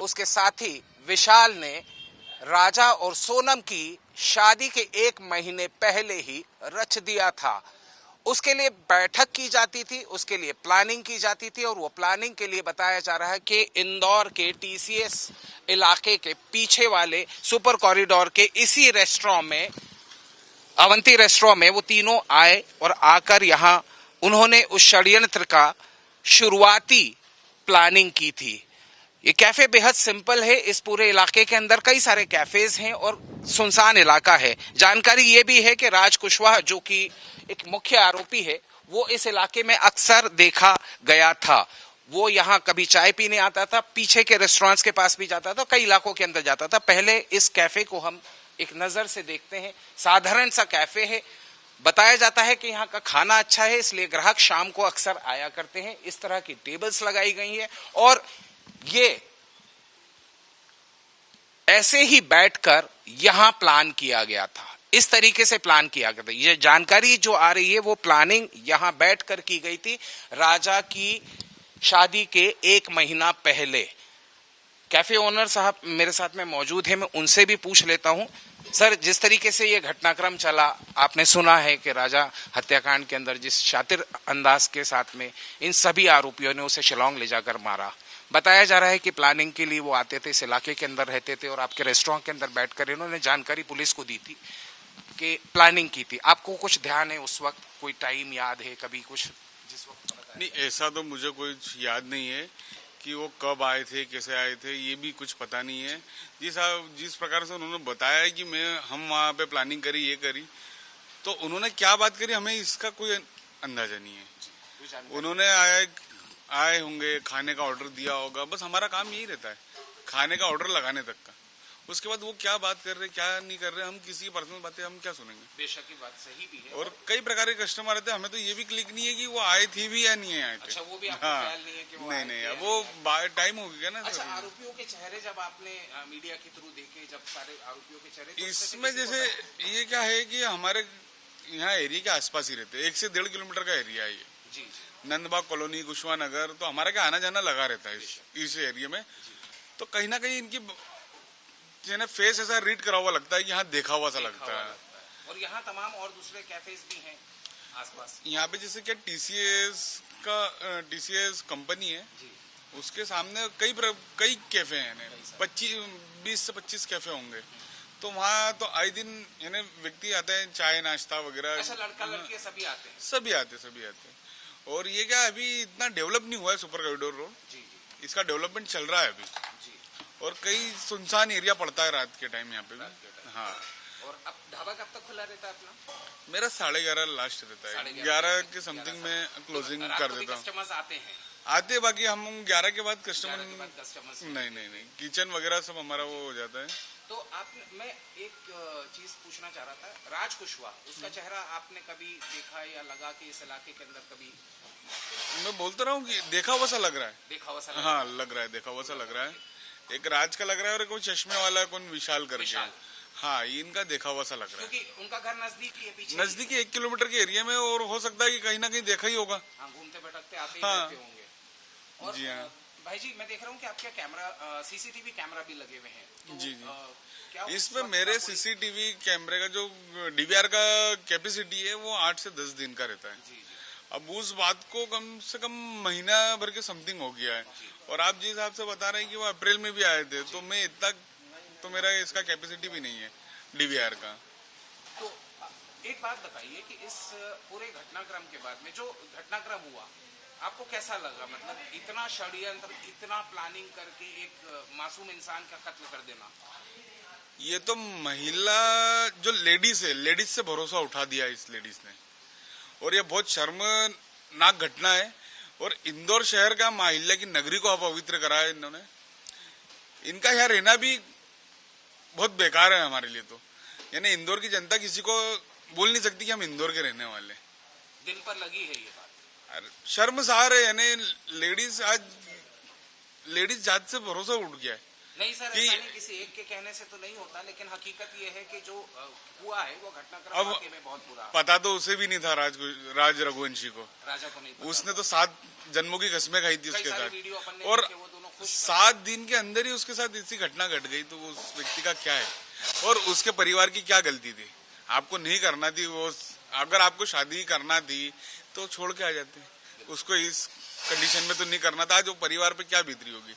उसके साथ ही विशाल ने राजा और सोनम की शादी के 1 महीने पहले ही रच दिया था। उसके लिए बैठक की जाती थी, उसके लिए प्लानिंग की जाती थी, और वो प्लानिंग के लिए बताया जा रहा है कि इंदौर के टीसीएस इलाके के पीछे वाले सुपर कॉरिडोर के इसी रेस्टोरेंट में, अवंती रेस्टोरेंट में वो तीनों आए और आकर यहां उन्होंने उस षड्यंत्र का शुरुआती प्लानिंग की थी। ये कैफे बेहद सिंपल है। इस पूरे इलाके के अंदर कई सारे कैफेज हैं और सुनसान इलाका है। जानकारी ये भी है कि राज कुशवाहा, जो कि एक मुख्य आरोपी है, वो इस इलाके में अक्सर देखा गया था। वो यहाँ कभी चाय पीने आता था, पीछे के रेस्टोरेंट्स के पास भी जाता था, कई इलाकों के अंदर जाता था। पहले इस कैफे को हम एक नजर से देखते हैं। साधारण सा कैफे है। बताया जाता है कि यहाँ का खाना अच्छा है, इसलिए ग्राहक शाम को अक्सर आया करते हैं। इस तरह की टेबल्स लगाई गई है और ये ऐसे ही बैठकर यहां प्लान किया गया था। इस तरीके से प्लान किया गया था। ये जानकारी जो आ रही है वो प्लानिंग यहां बैठकर की गई थी राजा की शादी के 1 महीना पहले। कैफे ओनर साहब मेरे साथ में मौजूद हैं, मैं उनसे भी पूछ लेता हूं। सर, जिस तरीके से ये घटनाक्रम चला, आपने सुना है कि राजा हत्याकांड के अंदर जिस शातिर अंदाज के साथ में इन सभी आरोपियों ने उसे शिलांग ले जाकर मारा। बताया जा रहा है कि प्लानिंग के लिए वो आते थे, इस इलाके के अंदर रहते थे और आपके रेस्टोरेंट के अंदर बैठकर इन्होंने जानकारी पुलिस को दी थी कि प्लानिंग की थी। आपको कुछ ध्यान है उस वक्त, कोई टाइम याद है कभी कुछ जिस वक्त? नहीं, ऐसा तो मुझे कोई याद नहीं है कि वो कब आए थे, कैसे आए थे, ये भी कुछ पता नहीं है। जिस प्रकार से उन्होंने बताया कि हम वहाँ पे प्लानिंग करी, ये करी, तो उन्होंने क्या बात करी हमें इसका कोई अंदाजा नहीं है। उन्होंने आए होंगे, खाने का ऑर्डर दिया होगा, बस हमारा काम यही रहता है, खाने का ऑर्डर लगाने तक का। उसके बाद वो क्या बात कर रहे, क्या नहीं कर रहे, हम किसी की पर्सनल बातें हम क्या सुनेंगे। बेशक की बात सही भी है। और कई प्रकार के कस्टमर आते हैं, हमें तो ये भी क्लिक नहीं है कि वो आए थे भी या नहीं आए थे। अच्छा, वो भी आपको ख्याल नहीं है कि वो नहीं, वो टाइम हो गया ना। अच्छा, आरोपियों के चेहरे जब आपने मीडिया के थ्रू देखे, जब सारे आरोपियों के चेहरे, तो इसमें जैसे ये क्या है कि हमारे यहाँ एरिया के आसपास ही रहते हैं, 1 से 1.5 किलोमीटर का एरिया है ये। जी। नंदबाग कॉलोनी, कुशवाहा नगर, तो हमारा क्या आना जाना लगा रहता है इस एरिया में। तो कहीं ना कहीं इनकी फेस ऐसा रीड करा हुआ लगता है कि यहाँ देखा हुआ सा लगता है। और यहाँ तमाम और दूसरे कैफेज भी हैं आसपास। यहाँ पे जैसे क्या टीसीएस कंपनी है, उसके सामने कई कैफे हैं, 20 से 25 कैफे होंगे। तो वहाँ तो आए दिन व्यक्ति आते हैं, चाय नाश्ता वगैरह। अच्छा, लड़का लड़की सभी आते हैं? सभी आते हैं। और ये क्या अभी इतना डेवलप नहीं हुआ है सुपर कॉरिडोर रोड, इसका डेवलपमेंट चल रहा है अभी। और कई सुनसान एरिया पड़ता है रात के टाइम यहाँ पे भी। हाँ। और अब ढाबा कब तक खुला रहता है अपना? मेरा 11:30 लास्ट रहता है, 11 के समथिंग में क्लोजिंग कर देता हूँ। कस्टमर्स आते हैं? बाकी हम 11 के बाद कस्टमर नहीं, किचन वगैरह सब हमारा वो हो जाता है। तो मैं एक चीज पूछना चाह रहा था, राज कुशवाहा, उसका चेहरा आपने कभी देखा या लगा कि इस इलाके के अंदर कभी? मैं बोलता रहा हूँ कि देखा हुआ सा लग रहा है। देखा हुआ सा? हाँ, लग रहा है, देखा हुआ सा लग रहा है। एक राज का लग रहा है और कोई चश्मे वाला कौन विशाल करके। हाँ, इनका देखा हुआ सा लग रहा है, क्योंकि उनका घर नजदीकी है, पीछे नजदीकी 1 किलोमीटर के एरिया में, और हो सकता है कि कहीं ना कहीं देखा ही होगा। हाँ, घूमते भटकते आते ही रहते होंगे। और जी हाँ भाई जी, मैं देख रहा हूँ कि आपके कैमरा, सीसीटीवी कैमरा भी लगे हुए हैं। तो जी। क्या इसमें मेरे सीसीटीवी कैमरे का जो डीवीआर का कैपेसिटी है वो 8 से 10 दिन का रहता है। अब उस बात को कम से कम महीना भर के समथिंग हो गया है। और आप जिस हिसाब से बता रहे हैं कि वो अप्रैल में भी आए थे, तो मैं इतना तो मेरा इसका कैपेसिटी भी नहीं है डीवीआर का। तो एक बात बताइए कि इस पूरे घटनाक्रम के बाद में जो घटनाक्रम हुआ, आपको कैसा लगा? मतलब इतना षड्यंत्र, इतना प्लानिंग करके एक मासूम इंसान का कत्ल कर देना। ये तो महिला जो लेडीज है, लेडीज से भरोसा उठा दिया इस लेडीज ने, और ये बहुत शर्मनाक घटना है। और इंदौर शहर का माहिल्या की नगरी को अपवित्र करा है इन्होंने। इनका यहाँ रहना भी बहुत बेकार है हमारे लिए। तो यानी इंदौर की जनता किसी को बोल नहीं सकती कि हम इंदौर के रहने वाले। दिल पर लगी है ये बात। शर्मसार है। यानी लेडीज जात से भरोसा उठ गया है। नहीं सर, ऐसा नहीं, किसी एक के कहने से तो नहीं होता, लेकिन हकीकत ये है कि जो हुआ है वो घटनाक्रम वाकई में बहुत बुरा। पता तो उसे भी नहीं था राज रघुवंशी को, राजा को नहीं पता। उसने तो 7 जन्मों की कसमें खाई थी उसके साथ, और 7 दिन के अंदर ही उसके साथ ऐसी घटना घट गई। तो उस व्यक्ति का क्या है और उसके परिवार की क्या गलती थी? आपको नहीं करना थी वो, अगर आपको शादी करना थी तो छोड़ के आ जाते, उसको इस कंडीशन में तो नहीं करना था। जो परिवार पे क्या बीतरी होगी।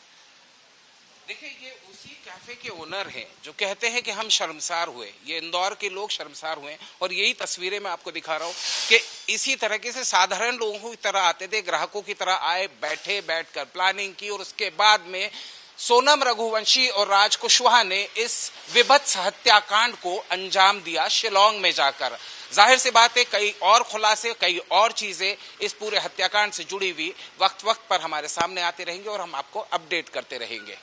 देखिए, ये उसी कैफे के ओनर हैं जो कहते हैं कि हम शर्मसार हुए, ये इंदौर के लोग शर्मसार हुए। और यही तस्वीरें मैं आपको दिखा रहा हूँ कि इसी तरीके से साधारण लोगों की तरह आते थे, ग्राहकों की तरह आए, बैठकर प्लानिंग की, और उसके बाद में सोनम रघुवंशी और राज कुशवाहा ने इस विभत्स हत्याकांड को अंजाम दिया शिलांग में जाकर। जाहिर सी बात है, कई और खुलासे, कई और चीजें इस पूरे हत्याकांड से जुड़ी हुई वक्त पर हमारे सामने आती रहेंगी और हम आपको अपडेट करते रहेंगे।